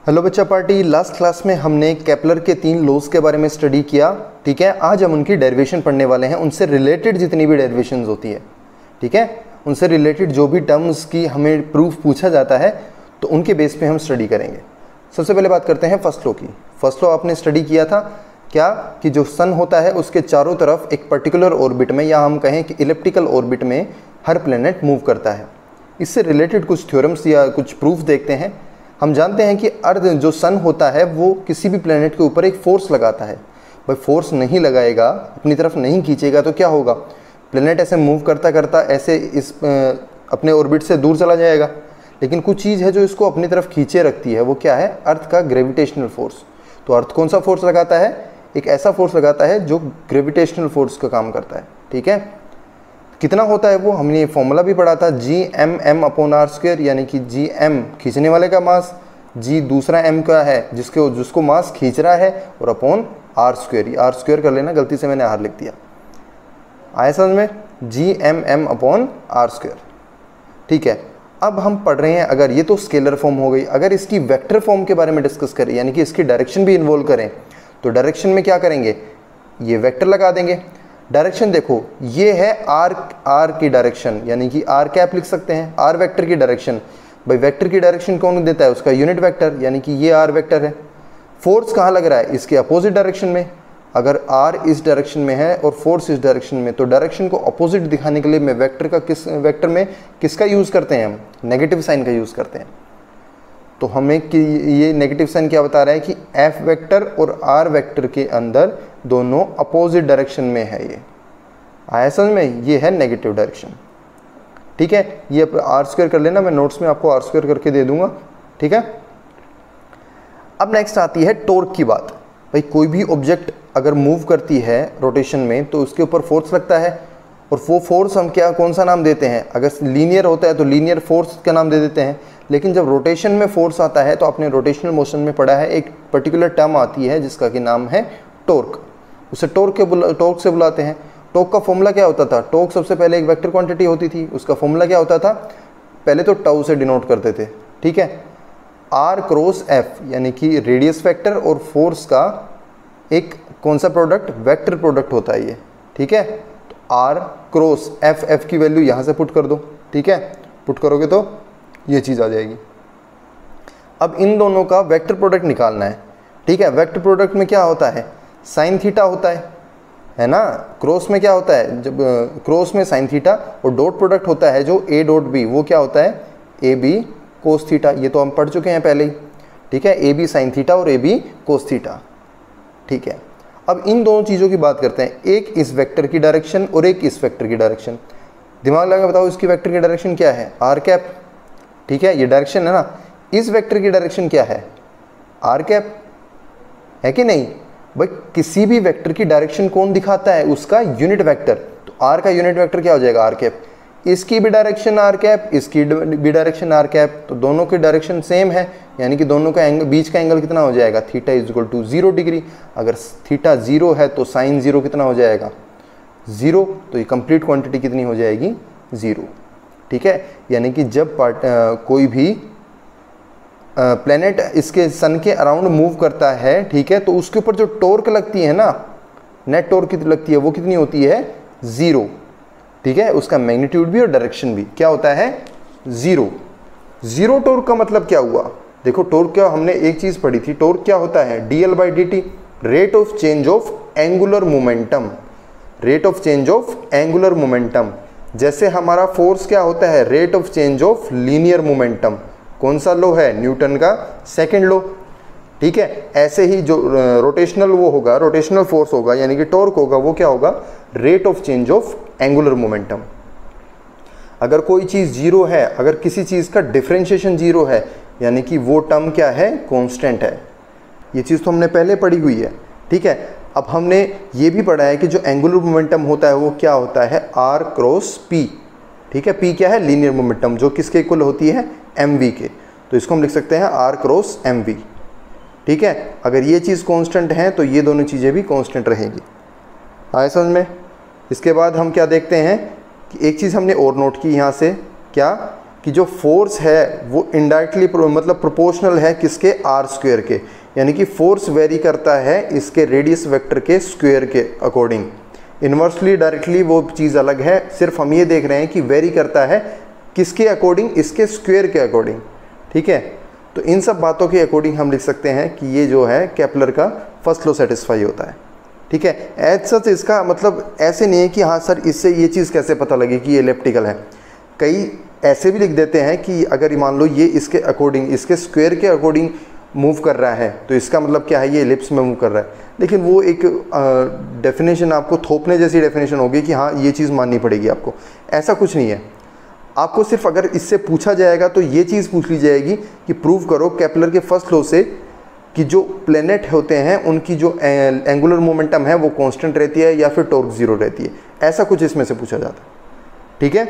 Hello बच्चा party, last class में हमने केपलर के 3 लॉज के बारे में स्टडी किया। ठीक है, आज हम उनकी डेरिवेशन पढ़ने वाले हैं, उनसे रिलेटेड जितनी भी डेरिवेशंस होती है। ठीक है, उनसे रिलेटेड जो भी टर्म्स की हमें प्रूफ पूछा जाता है तो उनके बेस पे हम स्टडी करेंगे। सबसे पहले बात करते हैं फर्स्ट लॉ की। फर्स्ट लॉ आपने स्टडी किया था क्या कि जो सन होता है उसके चारों तरफ एक पर्टिकुलर ऑर्बिट में, या हम कहें कि इलिप्टिकल ऑर्बिट में हर प्लेनेट मूव करता है। इससे रिलेटेड कुछ थ्योरम्स या कुछ प्रूफ देखते हैं। हम जानते हैं कि अर्थ जो सन होता है वो किसी भी प्लेनेट के ऊपर एक फोर्स लगाता है। भाई फोर्स नहीं लगाएगा, अपनी तरफ नहीं खींचेगा तो क्या होगा, प्लेनेट ऐसे मूव करता करता ऐसे इस अपने ऑर्बिट से दूर चला जाएगा। लेकिन कुछ चीज़ है जो इसको अपनी तरफ खींचे रखती है, वो क्या है, अर्थ का ग्रेविटेशनल फोर्स। तो अर्थ कौन सा फोर्स लगाता है, एक ऐसा फोर्स लगाता है जो ग्रेविटेशनल फोर्स का काम करता है। ठीक है, कितना होता है वो हमने ये फॉर्मूला भी पढ़ा था, Gm/r², यानी कि Gm खींचने वाले का मास, G दूसरा m का है जिसको मास खींच रहा है, और अपॉन r², r² कर लेना, गलती से मैंने r लिख दिया, आया समझ में, Gmm/r²। ठीक है, अब हम पढ़ रहे हैं, अगर ये तो स्केलर फॉर्म हो गई, अगर इसकी वेक्टर फॉर्म के बारे में डिस्कस करें, यानी कि इसकी डायरेक्शन भी इन्वॉल्व करें, तो डायरेक्शन में क्या करेंगे, ये वेक्टर लगा देंगे। डायरेक्शन देखो, ये है आर की डायरेक्शन, यानी कि आर कैप लिख सकते हैं, आर वेक्टर की डायरेक्शन। भाई वेक्टर की डायरेक्शन कौन देता है, उसका यूनिट वेक्टर, यानी कि ये आर वेक्टर है। फोर्स कहाँ लग रहा है, इसके अपोजिट डायरेक्शन में। अगर आर इस डायरेक्शन में है और फोर्स इस डायरेक्शन में, तो डायरेक्शन को अपोजिट दिखाने के लिए मैं वेक्टर में किसका यूज़ करते हैं, हम नेगेटिव साइन का यूज़ करते हैं। तो हमें कि ये नेगेटिव साइन क्या बता रहा है कि एफ वेक्टर और आर वेक्टर के अंदर दोनों अपोजिट डायरेक्शन में है। ये आया समझ में, ये है नेगेटिव डायरेक्शन। ठीक है, ये r² कर लेना, मैं नोट्स में आपको r² करके दे दूंगा। ठीक है, अब नेक्स्ट आती है टॉर्क की बात। भाई कोई भी ऑब्जेक्ट अगर मूव करती है रोटेशन में तो उसके ऊपर फोर्स लगता है, और वो फोर्स हम कौन सा नाम देते हैं, अगर लीनियर होता है तो लीनियर फोर्स का नाम दे देते हैं। लेकिन जब रोटेशन में फोर्स आता है तो आपने रोटेशनल मोशन में पढ़ा है, एक पर्टिकुलर टर्म आती है जिसका कि नाम है टॉर्क। उसे टॉर्क से बुलाते हैं। टॉर्क का फॉर्मूला क्या होता था, टॉर्क सबसे पहले एक वेक्टर क्वांटिटी होती थी, उसका फॉर्मूला क्या होता था, पहले तो टाउ से डिनोट करते थे। ठीक है, r×f, यानी कि रेडियस वेक्टर और फोर्स का एक कौन सा प्रोडक्ट, वेक्टर प्रोडक्ट होता है ये। ठीक है, तो r×f, f की वैल्यू यहाँ से पुट कर दो। ठीक है, पुट करोगे तो ये चीज़ आ जाएगी। अब इन दोनों का वेक्टर प्रोडक्ट निकालना है। ठीक है, वेक्टर प्रोडक्ट में क्या होता है, साइन थीटा होता है ना। क्रॉस में क्या होता है, जब क्रॉस में साइन थीटा, और डॉट प्रोडक्ट होता है जो a डॉट b, वो क्या होता है, AB कोस थीटा। ये तो हम पढ़ चुके हैं पहले ही। ठीक है, AB साइन थीटा और AB कोस थीटा। ठीक है, अब इन दोनों चीज़ों की बात करते हैं, एक इस वेक्टर की डायरेक्शन और एक इस वेक्टर की डायरेक्शन। दिमाग लगा बताओ, इसकी वेक्टर की डायरेक्शन क्या है, आर कैप। ठीक है, ये डायरेक्शन है ना, इस वेक्टर की डायरेक्शन क्या है, आर कैप, है कि नहीं। भाई किसी भी वेक्टर की डायरेक्शन कौन दिखाता है, उसका यूनिट वेक्टर। तो आर का यूनिट वेक्टर क्या हो जाएगा, आर कैप। इसकी भी डायरेक्शन आर कैप, इसकी भी डायरेक्शन आर कैप, तो दोनों की डायरेक्शन सेम है, यानी कि दोनों का एंगल, बीच का एंगल कितना हो जाएगा, θ = 0 डिग्री। अगर थीटा 0 है तो साइन 0 कितना हो जाएगा, 0। तो ये कंप्लीट क्वांटिटी कितनी हो जाएगी, 0। ठीक है, यानी कि जब कोई भी प्लेनेट इसके सन के अराउंड मूव करता है, ठीक है, तो उसके ऊपर जो टॉर्क लगती है ना, नेट टॉर्क कितनी लगती है, वो कितनी होती है, 0। ठीक है, उसका मैग्नीट्यूड भी और डायरेक्शन भी क्या होता है, 0। 0 टॉर्क का मतलब क्या हुआ, देखो टॉर्क क्या, हमने एक चीज पढ़ी थी, टॉर्क क्या होता है, dl/dt, rate of change of angular momentum. Rate of change of angular momentum. जैसे हमारा फोर्स क्या होता है, rate of change of linear momentum. कौन सा लॉ है, न्यूटन का सेकंड लॉ। ठीक है, ऐसे ही जो रोटेशनल वो होगा, रोटेशनल फोर्स होगा, यानी कि टॉर्क होगा, वो क्या होगा, rate of change of angular momentum. अगर कोई चीज़ 0 है, अगर किसी चीज़ का डिफरेंशिएशन 0 है, यानी कि वो टर्म क्या है, कांस्टेंट है। ये चीज़ तो हमने पहले पढ़ी हुई है। ठीक है, अब हमने ये भी पढ़ा है कि जो एंगुलर मोमेंटम होता है वो क्या होता है, r×p। ठीक है, p क्या है, लीनियर मोमेंटम, जो किसके इक्वल होती है, mv के। तो इसको हम लिख सकते हैं r×mv। ठीक है, अगर ये चीज़ कांस्टेंट है तो ये दोनों चीज़ें भी कांस्टेंट रहेंगी। आए समझ में। इसके बाद हम क्या देखते हैं कि एक चीज़ हमने और नोट की यहाँ से, क्या कि जो फोर्स है वो इनडायरेक्टली मतलब प्रोपोर्शनल है किसके, आर स्क्वायर के, यानी कि फोर्स वेरी करता है इसके रेडियस वेक्टर के स्क्वायर के अकॉर्डिंग। इन्वर्सली डायरेक्टली वो चीज़ अलग है, सिर्फ हम ये देख रहे हैं कि वेरी करता है किसके अकॉर्डिंग, इसके स्क्वायर के अकॉर्डिंग। ठीक है, तो इन सब बातों के अकॉर्डिंग हम लिख सकते हैं कि ये जो है केपलर का फर्स्ट लॉ सेटिस्फाई होता है। ठीक है, एज सच इसका मतलब ऐसे नहीं है कि हाँ सर इससे ये चीज़ कैसे पता लगे कि ये इलिप्टिकल है। कई ऐसे भी लिख देते हैं कि अगर मान लो ये इसके अकॉर्डिंग, इसके स्क्वायर के अकॉर्डिंग मूव कर रहा है तो इसका मतलब क्या है, ये एलिप्स में मूव कर रहा है। लेकिन वो एक डेफिनेशन आपको थोपने जैसी डेफिनेशन होगी कि हाँ ये चीज़ माननी पड़ेगी आपको, ऐसा कुछ नहीं है। आपको सिर्फ अगर इससे पूछा जाएगा तो ये चीज़ पूछ ली जाएगी कि प्रूव करो केपलर के फर्स्ट लॉ से कि जो प्लेनेट होते हैं उनकी जो एंगुलर मोमेंटम है वो कांस्टेंट रहती है या फिर टॉर्क जीरो रहती है, ऐसा कुछ इसमें से पूछा जाता है। ठीक है,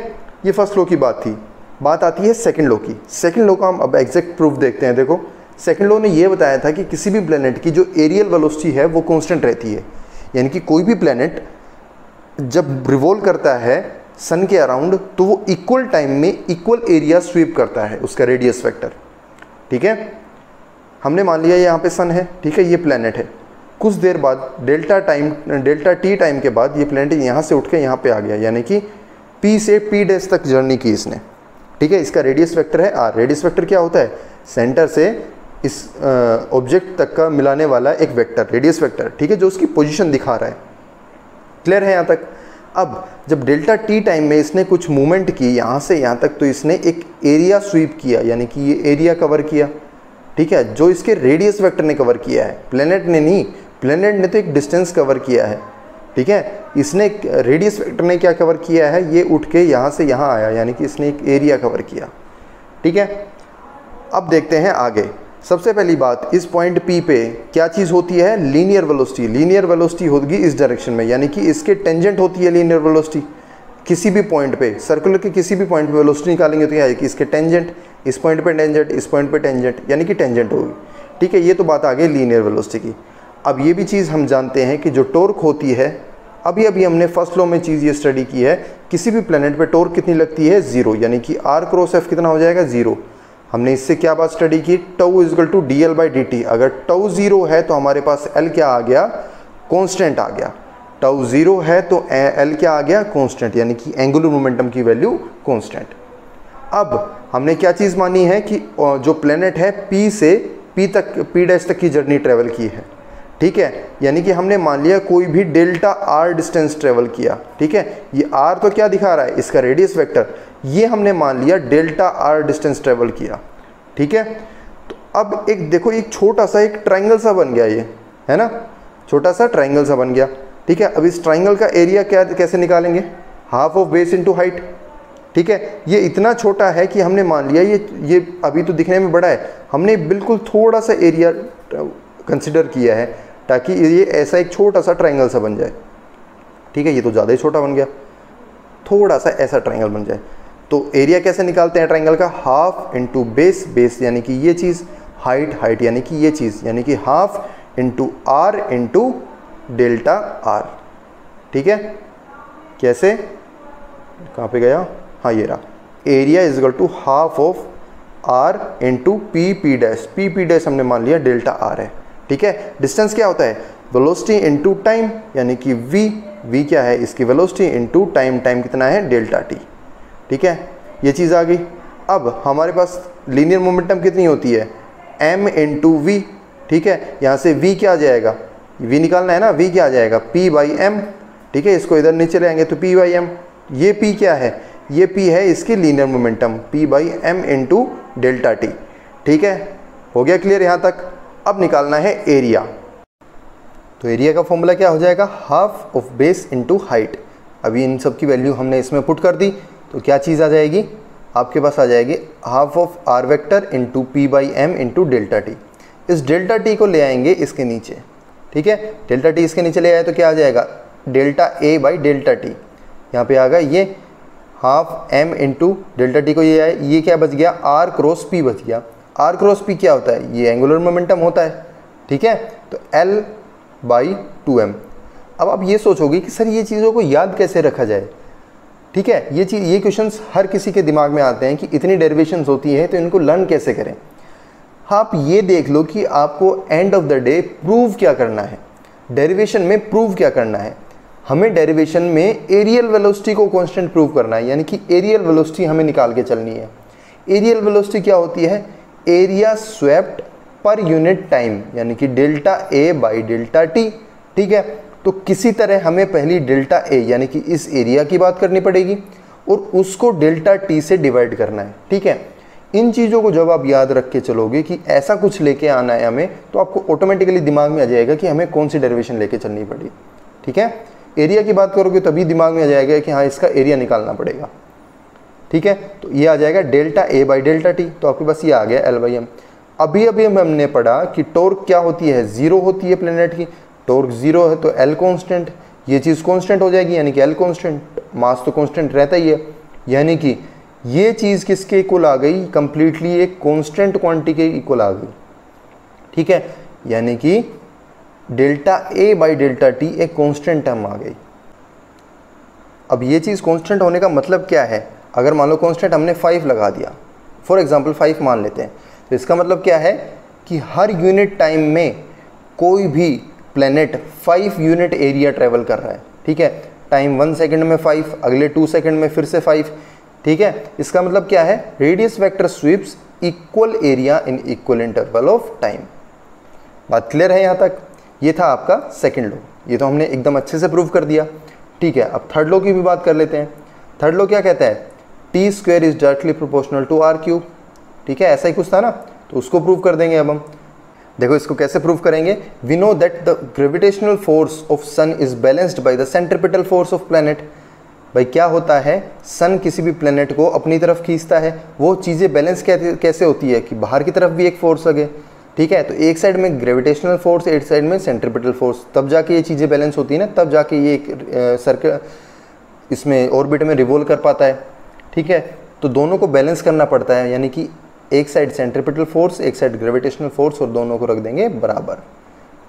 ये फर्स्ट लॉ की बात थी। बात आती है सेकंड लॉ की। सेकंड लॉ का हम अब एग्जैक्ट प्रूफ देखते हैं। देखो, सेकंड लॉ ने ये बताया था कि किसी भी प्लेनेट की जो एरियल वेलोसिटी है वो कांस्टेंट रहती है, यानी कि कोई भी प्लेनेट जब रिवॉल्व करता है सन के अराउंड तो वो इक्वल टाइम में इक्वल एरिया स्वीप करता है उसका रेडियस वेक्टर। ठीक है, हमने मान लिया यहाँ पे सन है, ठीक है, ये प्लेनेट है। कुछ देर बाद डेल्टा टी टाइम के बाद ये प्लेनेट यहाँ से उठ के यहाँ पे आ गया, यानी कि पी से पी डैश तक जर्नी की इसने। ठीक है, इसका रेडियस वेक्टर है आर। रेडियस वेक्टर क्या होता है, सेंटर से इस ऑब्जेक्ट तक का मिलाने वाला एक वेक्टर, रेडियस वेक्टर। ठीक है, जो उसकी पोजीशन दिखा रहा है। क्लियर है यहाँ तक। अब जब डेल्टा टी टाइम में इसने कुछ मूवमेंट की यहाँ से यहाँ तक, तो इसने एक एरिया स्वीप किया, यानी कि ये एरिया कवर किया। ठीक है, जो इसके रेडियस वेक्टर ने कवर किया है, प्लेनेट ने नहीं, प्लेनेट ने तो एक डिस्टेंस कवर किया है। ठीक है, इसने रेडियस वेक्टर ने क्या कवर किया है, ये उठ के यहाँ से यहाँ आया, यानी कि इसने एक एरिया कवर किया। ठीक है, अब देखते हैं आगे। सबसे पहली बात, इस पॉइंट P पे क्या चीज़ होती है, लीनियर वेलोसिटी। लीनियर वेलोसिटी होगी इस डायरेक्शन में, यानी कि इसके टेंजेंट होती है लीनियर वेलोसिटी। किसी भी पॉइंट पे, सर्कुलर के किसी भी पॉइंट पे वेलोसिटी निकालेंगे तो क्या आएगी, इसके टेंजेंट, इस पॉइंट पे टेंजेंट, इस पॉइंट पे टेंजेंट, यानी कि टेंजेंट होगी। ठीक है, ये तो बात आ गई लीनियर वेलोसिटी की। अब ये भी चीज़ हम जानते हैं कि जो टॉर्क होती है, अभी हमने फर्स्ट लॉ में चीज़ ये स्टडी की है, किसी भी प्लेनेट पे टॉर्क कितनी लगती है, जीरो, यानी कि आर क्रॉस एफ कितना हो जाएगा, जीरो। हमने इससे क्या बात स्टडी की, tau is equal to d L by d t. अगर टाउ जीरो है तो हमारे पास एल क्या आ गया, कांस्टेंट आ गया। टाउ जीरो है तो एल क्या आ गया, कांस्टेंट, यानी कि एंगुलर मोमेंटम की वैल्यू कांस्टेंट। अब हमने क्या चीज़ मानी है कि जो प्लेनेट है पी से पी तक, पी डैश तक की जर्नी ट्रेवल की है। ठीक है, यानी कि हमने मान लिया कोई भी डेल्टा आर डिस्टेंस ट्रेवल किया। ठीक है, ये आर तो क्या दिखा रहा है, इसका रेडियस वेक्टर, ये हमने मान लिया डेल्टा आर डिस्टेंस ट्रेवल किया। ठीक है, तो अब एक देखो, एक छोटा सा एक ट्रायंगल सा बन गया, ये है ना, छोटा सा ट्रायंगल सा बन गया। ठीक है, अब इस ट्रायंगल का एरिया क्या कैसे निकालेंगे, half of base into height. ठीक है, ये इतना छोटा है कि हमने मान लिया ये अभी तो दिखने में बड़ा है, हमने बिल्कुल थोड़ा सा एरिया कंसिडर किया है ताकि ये ऐसा एक छोटा सा ट्रायंगल सा बन जाए। ठीक है, ये तो ज़्यादा ही छोटा बन गया, थोड़ा सा ऐसा ट्रायंगल बन जाए। तो एरिया कैसे निकालते हैं ट्रायंगल का, हाफ इंटू बेस, बेस यानी कि ये चीज़, हाइट, हाइट यानी कि ये चीज़, यानी कि half into r into delta r. ठीक है, कैसे, कहाँ पे गया, हाँ ये रहा, area is equal to half of r into p dash. P dash हमने मान लिया डेल्टा आर है। ठीक है, डिस्टेंस क्या होता है, वेलोसिटी इंटू टाइम, यानी कि v क्या है, इसकी वेलोसिटी इंटू टाइम, टाइम कितना है, डेल्टा टी। ठीक है, ये चीज़ आ गई। अब हमारे पास लीनियर मोमेंटम कितनी होती है, m इंटू वी। ठीक है, यहाँ से v क्या आ जाएगा, v निकालना है ना, v क्या आ जाएगा, p बाई m। ठीक है, इसको इधर नीचे ले आएंगे तो p बाई m। ये p क्या है, ये p है इसकी linear momentum, p by m into delta T. ठीक है, हो गया क्लियर यहाँ तक। अब निकालना है एरिया। तो एरिया का फॉर्मूला क्या हो जाएगा, half of base into height. अभी इन सब की वैल्यू हमने इसमें पुट कर दी तो क्या चीज़ आ जाएगी, आपके पास आ जाएगी half of r vector into p by m into delta t. इस डेल्टा टी को ले आएंगे इसके नीचे। ठीक है, डेल्टा टी इसके नीचे ले आए तो क्या आ जाएगा, delta a by delta t. यहाँ पे आ गया ये half m into delta t को ये आए, ये क्या बच गया, आर क्रॉस पी बच गया। आर क्रॉस पी क्या होता है, ये एंगुलर मोमेंटम होता है। ठीक है, तो एल बाई 2m। अब आप ये सोचोगे कि सर ये चीज़ों को याद कैसे रखा जाए, ठीक है, ये क्वेश्चंस हर किसी के दिमाग में आते हैं कि इतनी डेरिवेशंस होती है तो इनको लर्न कैसे करें। आप ये देख लो कि आपको end of the day prove क्या करना है, डेरिवेशन में प्रूव क्या करना है। हमें डेरिवेशन में एरियल वेलोसिटी को कांस्टेंट प्रूव करना है, यानी कि एरियल वेलोसिटी हमें निकाल के चलनी है। एरियल वेलोसिटी क्या होती है, area swept per unit time, यानी कि delta a by delta T. ठीक है, तो किसी तरह हमें पहली डेल्टा ए यानी कि इस एरिया की बात करनी पड़ेगी और उसको डेल्टा टी से डिवाइड करना है। ठीक है, इन चीज़ों को जब आप याद रख के चलोगे कि ऐसा कुछ लेके आना है हमें, तो आपको ऑटोमेटिकली दिमाग में आ जाएगा कि हमें कौन सी डेरिवेशन लेके चलनी पड़ी। ठीक है, एरिया की बात करोगे तभी दिमाग में आ जाएगा कि हाँ इसका एरिया निकालना पड़ेगा। ठीक है, तो ये आ जाएगा delta a by delta T, तो आपके पास ये आ गया एल बाई एम। अभी हमने पढ़ा कि टॉर्क क्या होती है, जीरो होती है प्लेनेट की, टॉर्क जीरो है तो एल कांस्टेंट, ये चीज़ कांस्टेंट हो जाएगी यानी कि एल कांस्टेंट, मास तो कांस्टेंट रहता ही है, यानी कि ये चीज़ किसके इक्वल आ गई, कंप्लीटली एक कांस्टेंट क्वांटिटी के इक्वल आ गई। ठीक है, यानी कि delta a by delta T एक कांस्टेंट टर्म आ गई। अब ये चीज़ कांस्टेंट होने का मतलब क्या है, अगर मान लो कांस्टेंट हमने 5 लगा दिया, फॉर एग्जांपल 5 मान लेते हैं, तो इसका मतलब क्या है कि हर यूनिट टाइम में कोई भी प्लेनेट 5 यूनिट एरिया ट्रेवल कर रहा है। ठीक है, टाइम 1 सेकंड में 5, अगले 2 सेकंड में फिर से 5। ठीक है, इसका मतलब क्या है, radius vector sweeps equal area in equal interval of time. बात क्लियर है यहाँ तक। ये था आपका सेकंड लॉ, ये तो हमने एकदम अच्छे से प्रूव कर दिया। ठीक है, अब थर्ड लॉ की भी बात कर लेते हैं। थर्ड लॉ क्या कहता है, t square is directly proportional to r cube. ठीक है, ऐसा ही कुछ था ना, तो उसको प्रूव कर देंगे अब हम। देखो इसको कैसे प्रूव करेंगे, we know that the gravitational force of sun is balanced by the centripetal force of planet. भाई क्या होता है, सन किसी भी प्लैनेट को अपनी तरफ खींचता है, वो चीज़ें बैलेंस कैसे होती है कि बाहर की तरफ भी एक फोर्स लगे। ठीक है, तो एक साइड में ग्रेविटेशनल फोर्स, एक साइड में सेंट्रिपिटल फोर्स, तब जाके ये चीज़ें बैलेंस होती है ना, तब जाके ये एक सर्कल इसमें ऑर्बिट में रिवॉल्व कर पाता है। ठीक है, तो दोनों को बैलेंस करना पड़ता है, यानी कि एक साइड सेंट्रिपिटल फोर्स, एक साइड ग्रेविटेशनल फोर्स, और दोनों को रख देंगे बराबर।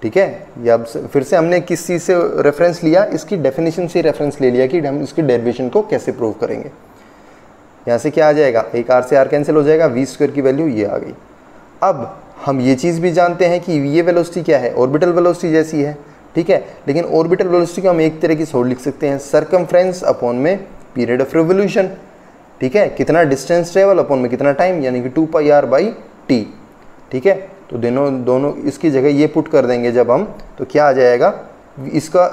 ठीक है, ये अब फिर से हमने किस चीज़ से रेफरेंस लिया, इसकी डेफिनेशन से रेफरेंस ले लिया कि हम इसकी डेरिवेशन को कैसे प्रूव करेंगे। यहाँ से क्या आ जाएगा, एक आर से आर कैंसिल हो जाएगा, वी स्क्वायर की वैल्यू ये आ गई। अब हम ये चीज़ भी जानते हैं कि ये वेलोसिटी क्या है, ऑर्बिटल वेलोसिटी जैसी है। ठीक है, लेकिन ऑर्बिटल वेलोसिटी को हम एक तरह की और लिख सकते हैं, सरकमफ्रेंस अपॉन में पीरियड ऑफ रिवोल्यूशन। ठीक है, कितना डिस्टेंस ट्रेवल अपॉन में कितना टाइम, यानी कि 2 पाई आर बाई टी। ठीक है, तो दोनों इसकी जगह ये पुट कर देंगे जब हम, तो क्या आ जाएगा, इसका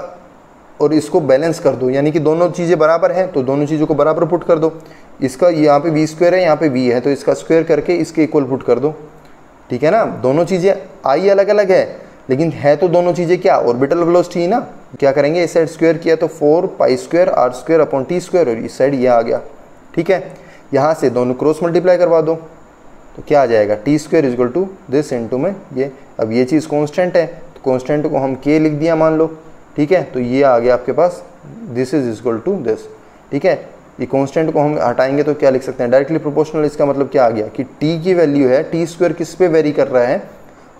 और इसको बैलेंस कर दो, यानी कि दोनों चीज़ें बराबर हैं तो दोनों चीज़ों को बराबर पुट कर दो। इसका यहाँ पे वी स्क्वायर है, यहाँ पे वी है, तो इसका स्क्वायर करके इसके इक्वल पुट कर दो। ठीक है ना, दोनों चीज़ें आई अलग अलग है, लेकिन है तो दोनों चीज़ें क्या, ऑर्बिटल वेलोसिटी ही ना। क्या करेंगे, इस साइड स्क्वायर किया तो 4 pi square r square upon t square, और इस साइड ये आ गया। ठीक है, यहाँ से दोनों क्रॉस मल्टीप्लाई करवा दो, तो क्या आ जाएगा, t square equal to this into में ये। अब ये चीज़ कांस्टेंट है, तो कांस्टेंट को हम के लिख दिया मान लो। ठीक है, तो ये आ गया आपके पास, this is equal to this. ठीक है, ये कांस्टेंट को हम हटाएंगे तो क्या लिख सकते हैं, डायरेक्टली प्रोपोर्शनल। इसका मतलब क्या आ गया कि टी की वैल्यू है, टी स्क्वायर किस पे वेरी कर रहा है,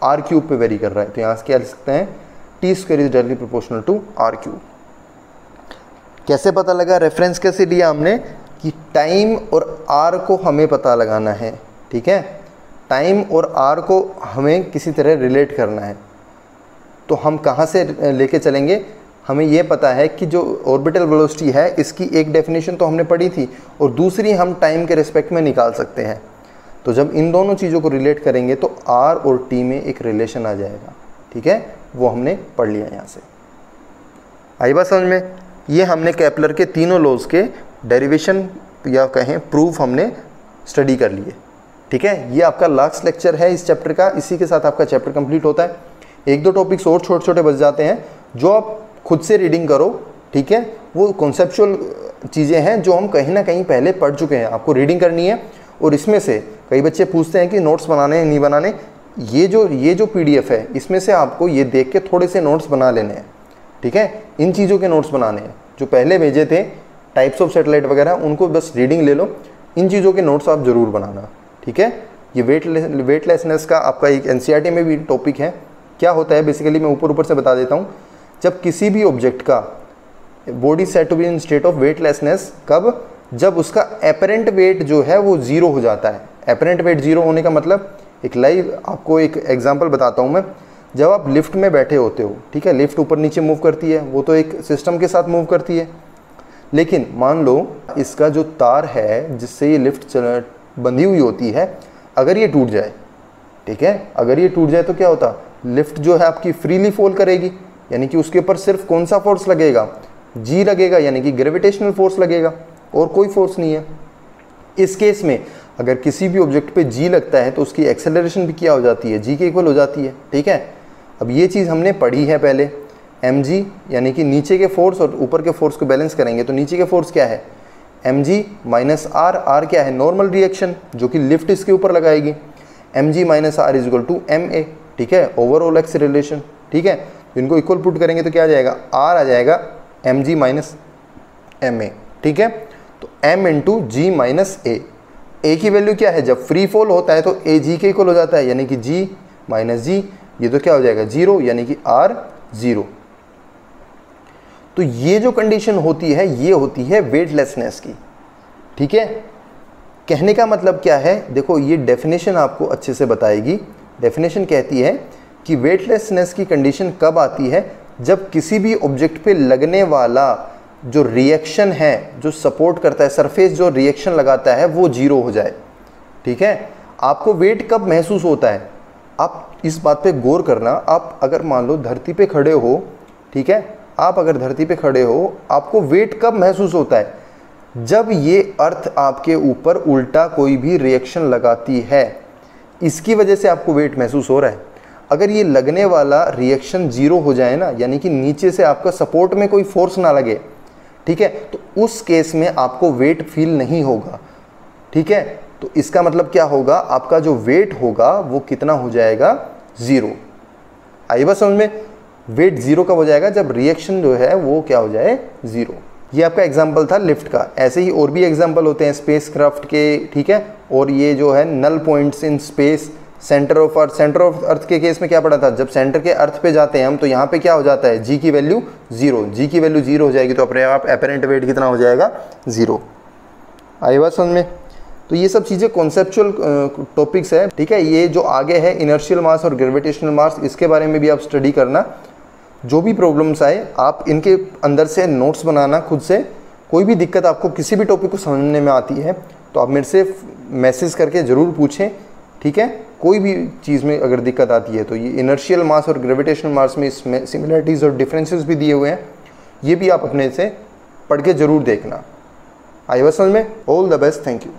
आर क्यूब पे वेरी कर रहा है, तो यहाँ से क्या लिख सकते हैं, t square is directly proportional to r cube. कैसे पता लगा, रेफरेंस कैसे लिया हमने कि टाइम और आर को हमें पता लगाना है। ठीक है, टाइम और आर को हमें किसी तरह रिलेट करना है, तो हम कहाँ से लेके चलेंगे, हमें ये पता है कि जो ऑर्बिटल वेलोसिटी है इसकी एक डेफिनेशन तो हमने पढ़ी थी, और दूसरी हम टाइम के रिस्पेक्ट में निकाल सकते हैं। तो जब इन दोनों चीज़ों को रिलेट करेंगे तो आर और टी में एक रिलेशन आ जाएगा। ठीक है, वो हमने पढ़ लिया यहाँ से। आई बात समझ में, ये हमने केपलर के तीनों लॉज के डेरिवेशन या कहें प्रूफ हमने स्टडी कर लिए। ठीक है, ये आपका लास्ट लेक्चर है इस चैप्टर का, इसी के साथ आपका चैप्टर कंप्लीट होता है। एक दो टॉपिक्स और छोटे छोटे बच जाते हैं जो आप खुद से रीडिंग करो। ठीक है, वो कॉन्सेप्चुअल चीज़ें हैं जो हम कहीं ना कहीं पहले पढ़ चुके हैं, आपको रीडिंग करनी है। और इसमें से कई बच्चे पूछते हैं कि नोट्स बनाने हैं नहीं बनाने, ये जो PDF है इसमें से आपको ये देख के थोड़े से नोट्स बना लेने हैं। ठीक है, इन चीज़ों के नोट्स बनाने हैं जो पहले भेजे थे, टाइप्स ऑफ सैटेलाइट वगैरह, उनको बस रीडिंग ले लो, इन चीज़ों के नोट्स आप ज़रूर बनाना। ठीक है, ये वेटलेसनेस का आपका एक NCERT में भी टॉपिक है। क्या होता है बेसिकली, मैं ऊपर से बता देता हूँ। जब किसी भी ऑब्जेक्ट का body set to be in state of weightlessness कब? जब उसका एपरेंट वेट जो है वो जीरो हो जाता है। एपरेंट वेट जीरो होने का मतलब, एक लाइव आपको एक एग्जांपल बताता हूँ मैं। जब आप लिफ्ट में बैठे होते हो, ठीक है, लिफ्ट ऊपर नीचे मूव करती है, वो तो एक सिस्टम के साथ मूव करती है, लेकिन मान लो इसका जो तार है जिससे ये लिफ्ट बंधी हुई होती है, अगर ये टूट जाए, ठीक है, अगर ये टूट जाए तो क्या होता? लिफ्ट जो है आपकी फ्रीली फॉल करेगी, यानी कि उसके ऊपर सिर्फ कौन सा फोर्स लगेगा? जी लगेगा, यानी कि ग्रेविटेशनल फोर्स लगेगा, और कोई फोर्स नहीं है। इस केस में अगर किसी भी ऑब्जेक्ट पे जी लगता है तो उसकी एक्सेलरेशन भी क्या हो जाती है? जी के इक्वल हो जाती है, ठीक है। अब ये चीज़ हमने पढ़ी है पहले, mg यानी कि नीचे के फोर्स और ऊपर के फोर्स को बैलेंस करेंगे तो नीचे के फोर्स क्या है? mg माइनस आर, आर क्या है? नॉर्मल रिएक्शन जो कि लिफ्ट इसके ऊपर लगाएगी। mg minus r is equal to ma, ठीक है, ओवरऑल एक्सेलरेशन, ठीक है। इनको इक्वल पुट करेंगे तो क्या आ जाएगा? r आ जाएगा mg माइनस ma, ठीक है। तो m into g minus a की वैल्यू क्या है? जब फ्री फॉल होता है तो a g के इक्वल हो जाता है, यानी कि g माइनस g, ये तो क्या हो जाएगा? जीरो, यानी कि r जीरो। तो ये जो कंडीशन होती है ये होती है वेटलेसनेस की, ठीक है। कहने का मतलब क्या है? देखो ये डेफिनेशन आपको अच्छे से बताएगी। डेफिनेशन कहती है कि वेटलेसनेस की कंडीशन कब आती है? जब किसी भी ऑब्जेक्ट पे लगने वाला जो रिएक्शन है, जो सपोर्ट करता है, सरफेस जो रिएक्शन लगाता है, वो जीरो हो जाए, ठीक है। आपको वेट कब महसूस होता है? आप इस बात पे गौर करना। आप अगर मान लो धरती पे खड़े हो, ठीक है, आप अगर धरती पे खड़े हो, आपको वेट कब महसूस होता है? जब ये अर्थ आपके ऊपर उल्टा कोई भी रिएक्शन लगाती है, इसकी वजह से आपको वेट महसूस हो रहा है। अगर ये लगने वाला रिएक्शन जीरो हो जाए ना, यानी कि नीचे से आपका सपोर्ट में कोई फोर्स ना लगे, ठीक है, तो उस केस में आपको वेट फील नहीं होगा, ठीक है। तो इसका मतलब क्या होगा? आपका जो वेट होगा वो कितना हो जाएगा? जीरो। आई बात समझ में? वेट जीरो कब हो जाएगा? जब रिएक्शन जो है वो क्या हो जाए? जीरो। ये आपका एग्जांपल था लिफ्ट का। ऐसे ही और भी एग्जांपल होते हैं स्पेस क्राफ्ट के, ठीक है। और ये जो है null points in space, centre of earth. Centre of earth के केस में क्या पड़ा था? जब सेंटर के अर्थ पे जाते हैं हम तो यहाँ पे क्या हो जाता है? जी की वैल्यू जीरो। जी की वैल्यू जीरो हो जाएगी तो अपने आप एपरेंट वेट कितना हो जाएगा? जीरो। आई बात समझ में? तो ये सब चीज़ें कॉन्सेप्चुअल टॉपिक्स है, ठीक है। ये जो आगे है इनर्शियल मास और ग्रेविटेशनल मास, इसके बारे में भी आप स्टडी करना। जो भी प्रॉब्लम्स आए आप इनके अंदर से नोट्स बनाना खुद से। कोई भी दिक्कत आपको किसी भी टॉपिक को समझने में आती है तो आप मेरे से मैसेज करके ज़रूर पूछें, ठीक है। कोई भी चीज़ में अगर दिक्कत आती है तो ये इनर्शियल मास और ग्रेविटेशनल मास में इसमें सिमिलरिटीज़ और डिफरेंसेस भी दिए हुए हैं, ये भी आप अपने से पढ़ के ज़रूर देखना। आई बात समझ में? All the best, thank you.